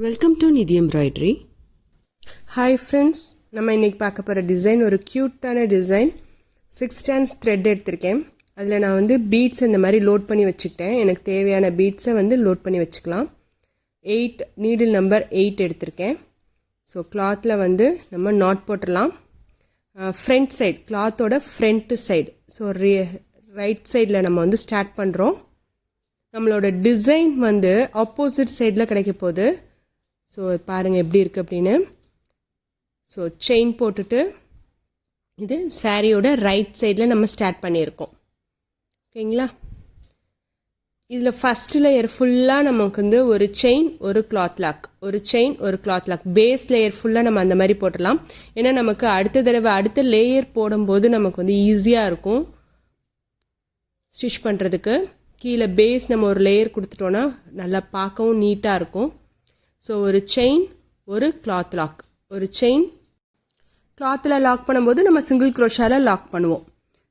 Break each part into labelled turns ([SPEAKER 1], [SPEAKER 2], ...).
[SPEAKER 1] Welcome to நிதி embroidery.
[SPEAKER 2] Hi friends, நம்ம இன்றைக்கி பார்க்க போகிற டிசைன் ஒரு க்யூட்டான டிசைன். 6 strands த்ரெட் எடுத்திருக்கேன். அதில் நான் வந்து பீட்ஸ் இந்த மாதிரி லோட் பண்ணி வச்சுக்கிட்டேன். எனக்கு தேவையான பீட்ஸை வந்து லோட் பண்ணி வச்சுக்கலாம். 8 நீடில் நம்பர் 8 எடுத்திருக்கேன். ஸோ கிளாத்தில் வந்து நம்ம நாட் போட்டுடலாம். ஃப்ரண்ட் சைடு, கிளாத்தோட ஃப்ரண்ட்டு சைடு, ஸோ ரைட் சைடில் நம்ம வந்து ஸ்டார்ட் பண்ணுறோம். நம்மளோட டிசைன் வந்து ஆப்போசிட் சைடில் கிடைக்க போகுது. ஸோ பாருங்கள் எப்படி இருக்குது அப்படின்னு. ஸோ செயின் போட்டுட்டு இது சாரியோட ரைட் சைடில் நம்ம ஸ்டார்ட் பண்ணியிருக்கோம். ஓகேங்களா? இதில் ஃபஸ்ட் லேயர் ஃபுல்லாக நமக்கு வந்து ஒரு செயின் ஒரு கிளாத் லாக், ஒரு செயின் ஒரு கிளாத் லாக், பேஸ் லேயர் ஃபுல்லாக நம்ம அந்த மாதிரி போட்டலாம். ஏன்னா நமக்கு அடுத்த தடவை அடுத்த லேயர் போடும்போது நமக்கு வந்து ஈஸியாக இருக்கும் ஸ்டிச் பண்ணுறதுக்கு. கீழே பேஸ் நம்ம ஒரு லேயர் கொடுத்துட்டோன்னா நல்லா பார்க்கவும் நீட்டாக இருக்கும். ஸோ ஒரு செயின் ஒரு கிளாத் லாக், ஒரு செயின் கிளாத்தில் லாக் பண்ணும்போது நம்ம சிங்கிள் க்ரோஷாவில் லாக் பண்ணுவோம்.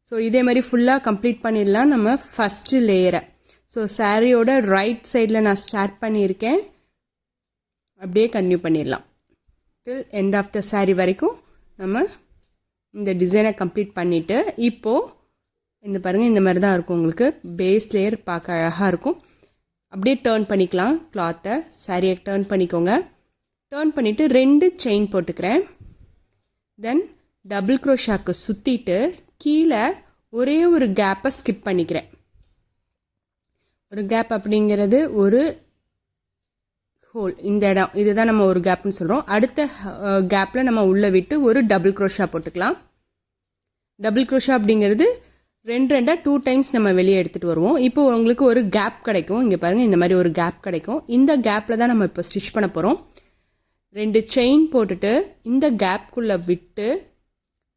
[SPEAKER 2] ஸோ இதே மாதிரி ஃபுல்லாக கம்ப்ளீட் பண்ணிடலாம் நம்ம ஃபஸ்ட்டு லேயரை. ஸோ சாரியோட ரைட் சைடில் நான் ஸ்டார்ட் பண்ணியிருக்கேன். அப்படியே கன்டினியூ பண்ணிடலாம் till end of the sorry வரைக்கும் நம்ம இந்த டிசைனை கம்ப்ளீட் பண்ணிவிட்டு, இப்போது இந்த பாருங்கள் இந்த மாதிரி தான் இருக்கும். உங்களுக்கு பேஸ் லேயர் பார்க்க அழகாக இருக்கும். அப்படியே டேர்ன் பண்ணிக்கலாம். கிளாத்தை சாரியை டேர்ன் பண்ணிக்கோங்க. டேர்ன் பண்ணிவிட்டு 2 செயின் போட்டுக்கிறேன். தென் டபுள் க்ரோஷாக்கு சுற்றிட்டு கீழே ஒரே ஒரு கேப்பை ஸ்கிப் பண்ணிக்கிறேன். ஒரு கேப் அப்படிங்கிறது ஒரு ஹோல், இந்த இடம், இதுதான் நம்ம ஒரு கேப்னு சொல்கிறோம். அடுத்த கேப்பில் நம்ம உள்ளே விட்டு ஒரு டபுள் க்ரோஷா போட்டுக்கலாம். டபுள் க்ரோஷா அப்படிங்கிறது 2 டைம்ஸ் நம்ம வெளியே எடுத்துகிட்டு வருவோம். இப்போ உங்களுக்கு ஒரு கேப் கிடைக்கும். இங்கே பாருங்கள், இந்த மாதிரி ஒரு கேப் கிடைக்கும். இந்த கேப்பில் தான் நம்ம இப்போ ஸ்டிச் பண்ண போகிறோம். 2 செயின் போட்டுட்டு இந்த கேப்குள்ளே விட்டு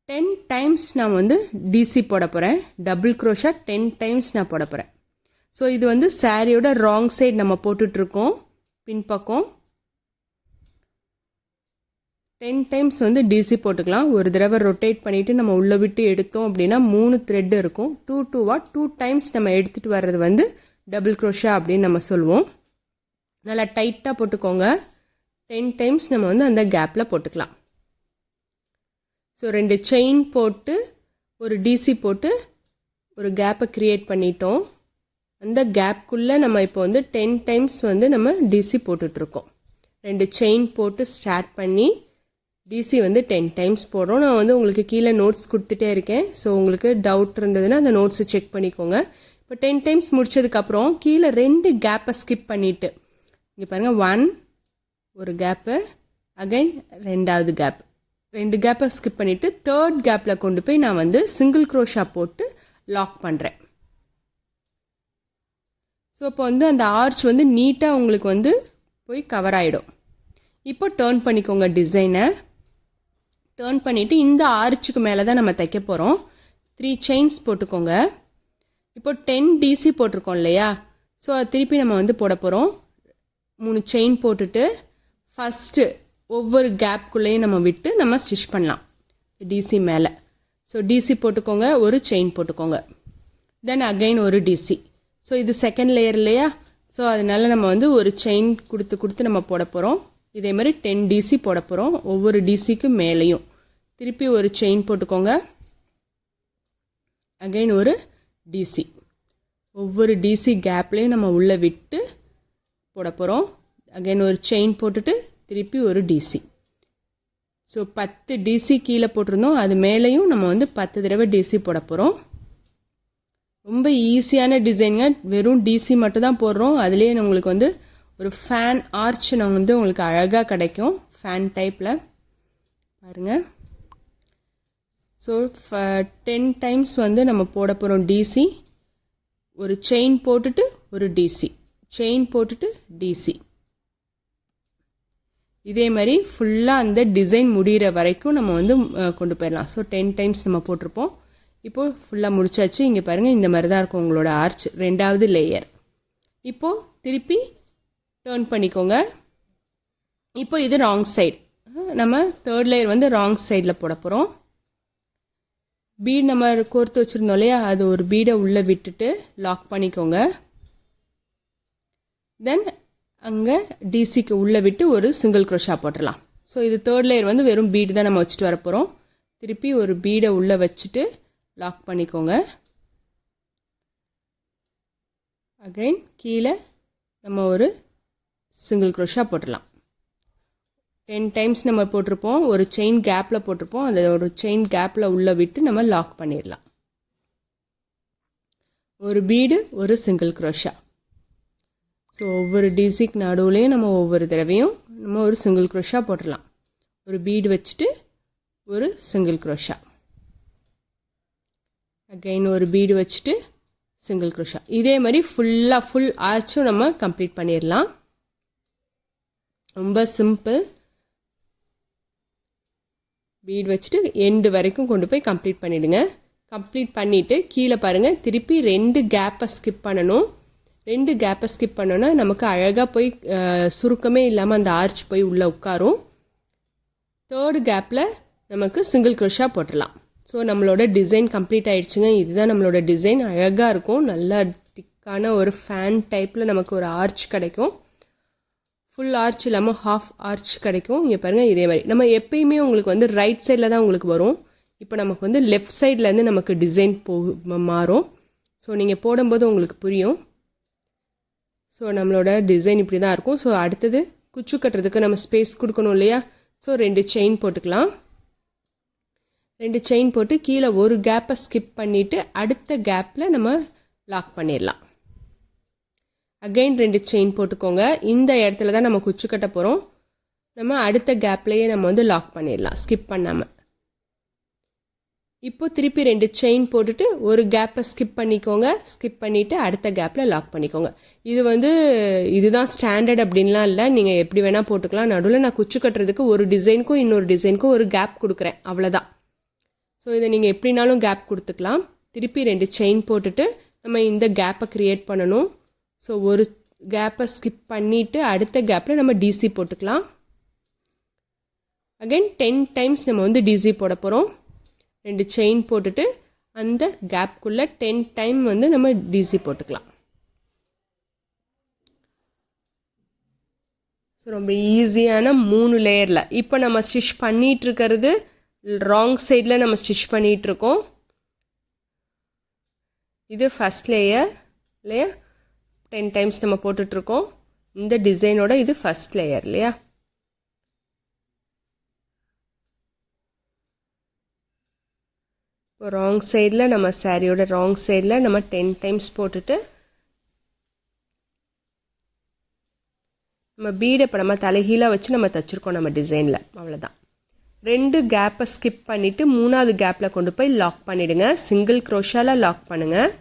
[SPEAKER 2] 10 டைம்ஸ் நான் வந்து டிசி போட போகிறேன். டபுள் க்ரோஷா 10 டைம்ஸ் நான் போட போகிறேன். ஸோ இது வந்து சாரியோட ராங் சைடு நம்ம போட்டுட்ருக்கோம். பின்பக்கம் 10 டைம்ஸ் வந்து டிசி போட்டுக்கலாம். ஒரு தடவை ரொட்டேட் பண்ணிவிட்டு நம்ம உள்ளே விட்டு எடுத்தோம் அப்படின்னா 3 த்ரெட் இருக்கும். 2 டைம்ஸ் நம்ம எடுத்துகிட்டு வர்றது வந்து டபுள் க்ரோஷா அப்படின்னு நம்ம சொல்லுவோம். நல்லா டைட்டாக போட்டுக்கோங்க. 10 டைம்ஸ் நம்ம வந்து அந்த கேப்பில் போட்டுக்கலாம். ஸோ 2 செயின் போட்டு ஒரு டிசி போட்டு ஒரு கேப்பை க்ரியேட் பண்ணிட்டோம். அந்த கேப்புக்குள்ளே நம்ம இப்போ வந்து 10 டைம்ஸ் வந்து நம்ம டிசி போட்டுட்ருக்கோம். 2 செயின் போட்டு ஸ்டார்ட் பண்ணி டிசி வந்து 10 டைம்ஸ் போடுறோம். நான் வந்து உங்களுக்கு கீழே நோட்ஸ் கொடுத்துட்டே இருக்கேன். ஸோ உங்களுக்கு டவுட் இருந்ததுன்னா அந்த நோட்ஸை செக் பண்ணிக்கோங்க. இப்போ 10 டைம்ஸ் முடித்ததுக்கப்புறம் கீழே 2 கேப்பை ஸ்கிப் பண்ணிவிட்டு இங்கே பாருங்கள், 1 ஒரு கேப்பு, அகைன் 2வது கேப், 2 கேப்பை ஸ்கிப் பண்ணிவிட்டு 3rd கேப்பில் கொண்டு போய் நான் வந்து சிங்கிள் க்ரோஷா போட்டு லாக் பண்ணுறேன். ஸோ இப்போ வந்து அந்த ஆர்ச் வந்து நீட்டாக உங்களுக்கு வந்து போய் கவர் ஆகிடும். இப்போ டேர்ன் பண்ணிக்கோங்க. டிசைனை டேர்ன் பண்ணிவிட்டு இந்த ஆர்ச்சுக்கு மேலே தான் நம்ம தைக்க போகிறோம். 3 செயின்ஸ் போட்டுக்கோங்க. இப்போ 10 டிசி போட்டிருக்கோம் இல்லையா? ஸோ அது திருப்பி நம்ம வந்து போட போகிறோம். 3 செயின் போட்டுட்டு ஃபஸ்ட்டு ஒவ்வொரு கேப்குள்ளேயும் நம்ம விட்டு நம்ம ஸ்டிச் பண்ணலாம் டிசி மேலே. ஸோ டிசி போட்டுக்கோங்க, ஒரு செயின் போட்டுக்கோங்க, தென் அகைன் ஒரு டிசி. ஸோ இது செகண்ட் லேயர் இல்லையா? ஸோ அதனால் நம்ம வந்து ஒரு செயின் கொடுத்து நம்ம போட போகிறோம். இதே மாதிரி 10 டிசி போட போகிறோம். ஒவ்வொரு டிசிக்கு மேலேயும் திருப்பி ஒரு செயின் போட்டுக்கோங்க, அகைன் ஒரு டிசி. ஒவ்வொரு டிசி கேப்லேயும் நம்ம உள்ளே விட்டு போட போகிறோம். அகைன் ஒரு செயின் போட்டுட்டு திருப்பி ஒரு டிசி. ஸோ 10 டிசி கீழே போட்டிருந்தோம். அது மேலேயும் நம்ம வந்து 10 தடவை டிசி போட போகிறோம். ரொம்ப ஈஸியான டிசைனுங்க. வெறும் டிசி மட்டும் தான் போடுறோம். அதுலேயே உங்களுக்கு வந்து ஒரு ஃபேன் ஆர்ச் நான் வந்து உங்களுக்கு அழகாக கிடைக்கும். ஃபேன் டைப்பில் பாருங்கள். ஸோ 10 டைம்ஸ் வந்து நம்ம போட போகிறோம் டிசி. ஒரு செயின் போட்டுட்டு ஒரு டிசி, செயின் போட்டுட்டு டிசி. இதே மாதிரி ஃபுல்லாக அந்த டிசைன் முடிகிற வரைக்கும் நம்ம வந்து கொண்டு போயிடலாம். ஸோ 10 டைம்ஸ் நம்ம போட்டிருப்போம். இப்போது ஃபுல்லாக முடிச்சாச்சு. இங்கே பாருங்கள், இந்த மாதிரி தான் இருக்கும் உங்களோட ஆர்ச், 2வது லேயர். இப்போது திருப்பி டேர்ன் பண்ணிக்கோங்க. இப்போ இது ராங் சைடு. நம்ம 3rd லேயர் வந்து ராங் சைடில் போட போகிறோம். பீட் நம்ம கோர்த்து வச்சுருந்தோம் இல்லையா? அது ஒரு பீடை உள்ளே விட்டுட்டு லாக் பண்ணிக்கோங்க. தென் அங்கே டிசிக்கு உள்ளே விட்டு ஒரு சிங்கிள் க்ரோஷா போட்டுடலாம். ஸோ இது தேர்ட் லேயர் வந்து வெறும் பீடு தான் நம்ம வச்சுட்டு வர போகிறோம். திருப்பி ஒரு பீடை உள்ளே வச்சுட்டு லாக் பண்ணிக்கோங்க. அகைன் கீழே நம்ம ஒரு சிங்கிள் க்ரோஷா போட்டுடலாம். 10 டைம்ஸ் நம்ம போட்டிருப்போம். ஒரு செயின் கேப்பில் போட்டிருப்போம். அந்த ஒரு செயின் கேப்பில் உள்ளே விட்டு நம்ம லாக் பண்ணிடலாம். ஒரு பீடு ஒரு சிங்கிள் க்ரோஷா. ஸோ ஒவ்வொரு டிசிக்கு நடுவுலையும் நம்ம ஒவ்வொரு தடவையும் நம்ம ஒரு சிங்கிள் க்ரோஷா போட்டுடலாம். ஒரு பீடு வச்சுட்டு ஒரு சிங்கிள் க்ரோஷா. அகைன் ஒரு பீடு வச்சுட்டு சிங்கிள் க்ரோஷா. இதே மாதிரி ஃபுல் ஆர்ச்சும் நம்ம கம்ப்ளீட் பண்ணிடலாம். ரொம்ப சிம்பிள். பீட் வச்சுட்டு எண்டு வரைக்கும் கொண்டு போய் கம்ப்ளீட் பண்ணிவிடுங்க. கம்ப்ளீட் பண்ணிவிட்டு கீழே பாருங்கள், திருப்பி 2 கேப்பை ஸ்கிப் பண்ணணும். 2 கேப்பை ஸ்கிப் பண்ணோன்னா நமக்கு அழகாக போய் சுருக்கமே இல்லாமல் அந்த ஆர்ச் போய் உள்ளே உட்காரும். 3rd கேப்பில் நமக்கு சிங்கிள் க்ரோஷா போட்டுடலாம். ஸோ நம்மளோட டிசைன் கம்ப்ளீட் ஆகிடுச்சுங்க. இதுதான் நம்மளோட டிசைன். அழகாக இருக்கும். நல்லா திக்கான ஒரு ஃபேன் டைப்பில் நமக்கு ஒரு ஆர்ச் கிடைக்கும். ஃபுல் ஆர்ச் இல்லாமல் ஹாஃப் ஆர்ச் கிடைக்கும். இங்கே பாருங்கள், இதே மாதிரி நம்ம எப்பயுமே உங்களுக்கு வந்து ரைட் சைடில் தான் உங்களுக்கு வரும். இப்போ நமக்கு வந்து லெஃப்ட் சைட்லேருந்து நமக்கு டிசைன் மாறும். ஸோ நீங்கள் போடும்போது உங்களுக்கு புரியும். ஸோ நம்மளோட டிசைன் இப்படி தான் இருக்கும். ஸோ அடுத்தது குச்சு கட்டுறதுக்கு நம்ம ஸ்பேஸ் கொடுக்கணும் இல்லையா? ஸோ 2 செயின் போட்டுக்கலாம். 2 செயின் போட்டு கீழே ஒரு கேப்பை ஸ்கிப் பண்ணிவிட்டு அடுத்த கேப்பில் நம்ம லாக் பண்ணிடலாம். அகைன் 2 செயின் போட்டுக்கோங்க. இந்த இடத்துல தான் நம்ம குச்சு கட்ட போகிறோம். நம்ம அடுத்த கேப்லேயே நம்ம வந்து லாக் பண்ணிடலாம் ஸ்கிப் பண்ணாமல். இப்போது திருப்பி 2 செயின் போட்டுட்டு ஒரு கேப்பை ஸ்கிப் பண்ணிக்கோங்க. ஸ்கிப் பண்ணிவிட்டு அடுத்த கேப்பில் லாக் பண்ணிக்கோங்க. இது வந்து இதுதான் ஸ்டாண்டர்ட் அப்படின்லாம் இல்லை. நீங்கள் எப்படி வேணால் போட்டுக்கலாம். நடுவில் நான் குச்சு கட்டுறதுக்கு ஒரு டிசைனுக்கும் இன்னொரு டிசைனுக்கும் ஒரு கேப் கொடுக்குறேன், அவ்வளோதான். ஸோ இதை நீங்கள் எப்படினாலும் கேப் கொடுத்துக்கலாம். திருப்பி 2 செயின் போட்டுட்டு நம்ம இந்த கேப்பை க்ரியேட் பண்ணணும். ஸோ ஒரு கேப்பை ஸ்கிப் பண்ணிவிட்டு அடுத்த கேப்பில் நம்ம டிசி போட்டுக்கலாம். அகைன் 10 டைம்ஸ் நம்ம வந்து டிசி போட போகிறோம். 2 செயின் போட்டுட்டு அந்த கேப்புக்குள்ளே 10 டைம் வந்து நம்ம டிசி போட்டுக்கலாம். ஸோ ரொம்ப ஈஸியான 3 லேயரில். இப்போ நம்ம ஸ்டிச் பண்ணிகிட்ருக்கிறது ராங் சைடில் நம்ம ஸ்டிச் பண்ணிகிட்ருக்கோம். இது ஃபஸ்ட் லேயர் இல்லையா? 10 டைம்ஸ் நம்ம போட்டுட்ருக்கோம். இந்த டிசைனோட இது ஃபஸ்ட் லேயர் இல்லையா? இப்போ ராங் சைடில் நம்ம சாரியோட ராங் சைடில் நம்ம 10 டைம்ஸ் போட்டுட்டு நம்ம பீடை இப்போ நம்ம தலைகீழாக வச்சு நம்ம தைச்சிருக்கோம் நம்ம டிசைனில். அவ்வளோதான். 2 கேப்பை ஸ்கிப் பண்ணிவிட்டு 3வது கேப்பில் கொண்டு போய் லாக் பண்ணிவிடுங்க. சிங்கிள் க்ரோஷாவில் லாக் பண்ணுங்கள்.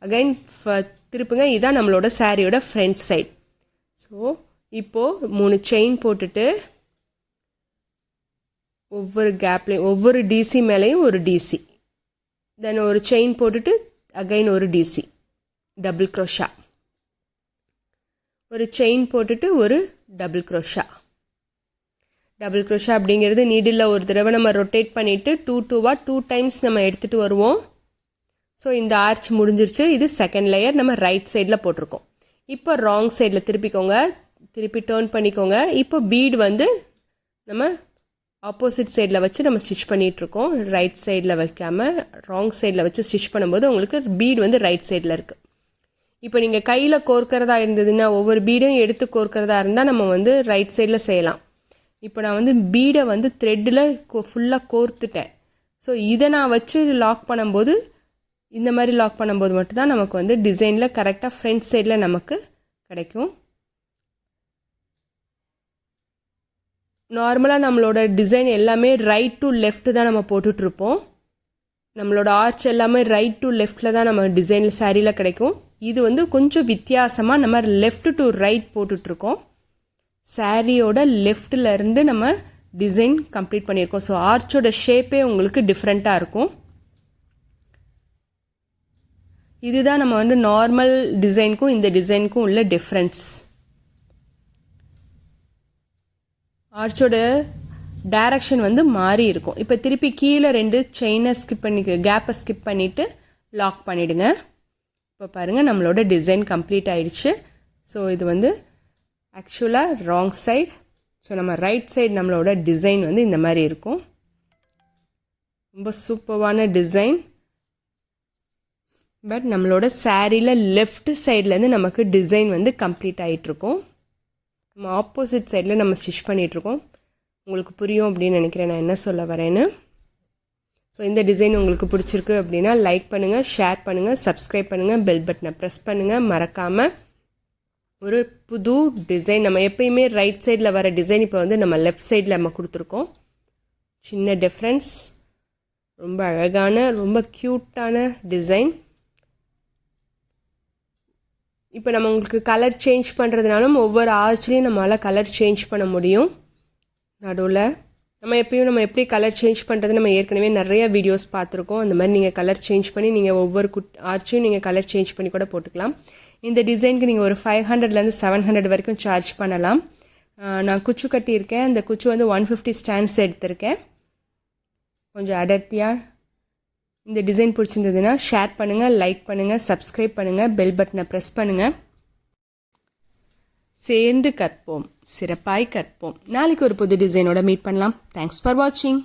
[SPEAKER 2] அகைன் திருப்புங்க. இதுதான் நம்மளோட சாரியோட ஃப்ரண்ட் சைட். ஸோ இப்போது 3 செயின் போட்டுட்டு ஒவ்வொரு கேப்லேயும் ஒவ்வொரு டிசி மேலேயும் ஒரு டிசி, தென் ஒரு செயின் போட்டுட்டு அகைன் ஒரு டிசி, டபுள் க்ரோஷா, ஒரு செயின் போட்டுட்டு ஒரு டபுள் க்ரோஷா. டபுள் க்ரோஷா அப்படிங்கிறது நீடில் ஒரு தடவை நம்ம ரொட்டேட் பண்ணிவிட்டு 2 டைம்ஸ் நம்ம எடுத்துகிட்டு வருவோம். ஸோ இந்த ஆர்ச் முடிஞ்சிருச்சு. இது செகண்ட் லேயர் நம்ம ரைட் சைடில் போட்டிருக்கோம். இப்போ ராங் சைடில் திருப்பிக்கோங்க. திருப்பி டேர்ன் பண்ணிக்கோங்க. இப்போ பீட் வந்து நம்ம ஆப்போசிட் சைடில் வச்சு நம்ம ஸ்டிச் பண்ணிகிட்ருக்கோம். ரைட் சைடில் வைக்காமல் ராங் சைடில் வச்சு ஸ்டிச் பண்ணும்போது உங்களுக்கு பீட் வந்து ரைட் சைடில் இருக்குது. இப்போ நீங்கள் கையில் கோர்க்கிறதா இருந்ததுன்னா ஒவ்வொரு பீடையும் எடுத்து கோர்க்கிறதா இருந்தால் நம்ம வந்து ரைட் சைடில் செய்யலாம். இப்போ நான் வந்து பீடை வந்து த்ரெட்டில் ஃபுல்லாக கோர்த்துட்டேன். ஸோ இதை நான் வச்சு லாக் பண்ணும்போது இந்த மாதிரி லாக் பண்ணும்போது மட்டும்தான் நமக்கு வந்து டிசைனில் கரெக்டாக ஃப்ரண்ட் சைடில் நமக்கு கிடைக்கும். நார்மலாக நம்மளோட டிசைன் எல்லாமே ரைட் டு லெஃப்ட் தான் நம்ம போட்டுட்ருப்போம். நம்மளோட ஆர்ச் எல்லாமே ரைட் டு லெஃப்டில் தான் நம்ம டிசைனில் சாரியில் கிடைக்கும். இது வந்து கொஞ்சம் வித்தியாசமாக நம்ம லெஃப்ட் டு ரைட் போட்டுட்ருக்கோம். சாரியோட லெஃப்டில் இருந்து நம்ம டிசைன் கம்ப்ளீட் பண்ணியிருக்கோம். ஸோ ஆர்ச்சோட ஷேப்பே உங்களுக்கு டிஃப்ரெண்ட்டாக இருக்கும். இதுதான் நம்ம வந்து நார்மல் டிசைனுக்கும் இந்த டிசைனுக்கும் உள்ள டிஃப்ரென்ஸ். ஆர்ச்சோட டைரக்ஷன் வந்து மாறி இருக்கும். இப்போ திருப்பி கீழே 2 செயினை ஸ்கிப் கேப்பை ஸ்கிப் பண்ணிவிட்டு லாக் பண்ணிவிடுங்க. இப்போ பாருங்கள் நம்மளோட டிசைன் கம்ப்ளீட் ஆகிடுச்சு. ஸோ இது வந்து ஆக்சுவலாக ராங் சைடு. ஸோ நம்ம ரைட் சைடு நம்மளோட டிசைன் வந்து இந்த மாதிரி இருக்கும். ரொம்ப சூப்பரான டிசைன். பட் நம்மளோட சாரியில் லெஃப்ட் சைட்லேருந்து நமக்கு டிசைன் வந்து கம்ப்ளீட் ஆகிட்ருக்கும். நம்ம ஆப்போசிட் சைடில் நம்ம ஸ்டிச் பண்ணிகிட்ருக்கோம். உங்களுக்கு புரியும் அப்படின்னு நினைக்கிறேன் நான் என்ன சொல்ல வரேன்னு. ஸோ இந்த டிசைன் உங்களுக்கு பிடிச்சிருக்கு அப்படின்னா லைக் பண்ணுங்கள், ஷேர் பண்ணுங்கள், சப்ஸ்கிரைப் பண்ணுங்கள், பெல் பட்டனை ப்ரெஸ் பண்ணுங்கள். மறக்காமல் ஒரு புது டிசைன், நம்ம எப்பயுமே ரைட் சைடில் வர டிசைன் இப்போ வந்து நம்ம லெஃப்ட் சைடில் நம்ம கொடுத்துருக்கோம். சின்ன டிஃப்ரென்ஸ். ரொம்ப அழகான ரொம்ப க்யூட்டான டிசைன். இப்போ நம்ம உங்களுக்கு கலர் சேஞ்ச் பண்ணுறதுனாலும் ஒவ்வொரு ஆர்ச்லேயும் நம்மளால் கலர் சேஞ்ச் பண்ண முடியும். நடுவில் நம்ம எப்படி கலர் சேஞ்ச் பண்ணுறது நம்ம ஏற்கனவே நிறைய வீடியோஸ் பார்த்துருக்கோம். அந்த மாதிரி நீங்கள் கலர் சேஞ்ச் பண்ணி நீங்கள் ஒவ்வொரு ஆர்ச்சையும் நீங்கள் கலர் சேஞ்ச் பண்ணி கூட போட்டுக்கலாம். இந்த டிசைனுக்கு நீங்கள் ஒரு 500லேருந்து 700 வரைக்கும் சார்ஜ் பண்ணலாம். நான் குச்சு கட்டியிருக்கேன். அந்த குச்சு வந்து 150 ஸ்டாண்ட்ஸ் எடுத்திருக்கேன். கொஞ்சம் அடர்த்தியாக. இந்த டிசைன் பிடிச்சிருந்ததுன்னா ஷேர் பண்ணுங்கள், லைக் பண்ணுங்கள், சப்ஸ்கிரைப் பண்ணுங்கள், பெல் பட்டனை ப்ரெஸ் பண்ணுங்கள். சேர்ந்து கற்போம், சிறப்பாய் கற்போம். நாளைக்கு ஒரு புது டிசைனோட மீட் பண்ணலாம். தேங்க்ஸ் ஃபார் வாட்சிங்.